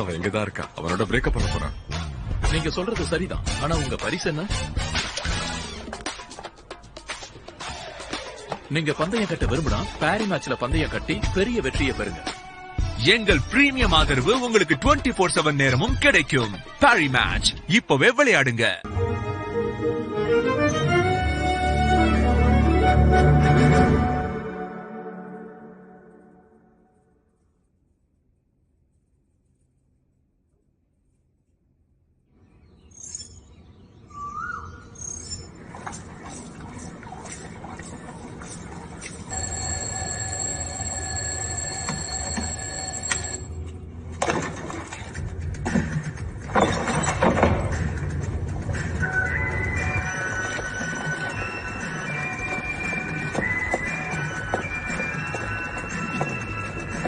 அவன் எங்கதான் இருக்கா, அவனோட பிரேக்கப் பண்ண போறான். நீங்க சொல்றது சரிதான், ஆனா உங்க பரிசு என்ன? நீங்க பந்தயம் கட்ட விரும்பினா பாரி மேட்ச்ல பந்தயம் கட்டி பெரிய வெற்றியை பெறுங்க. எங்கள் பிரீமியம் ஆதரவு உங்களுக்கு 24/7 நேரமும் கிடைக்கும். பாரி மேட்ச் இப்பவே விளையாடுங்க.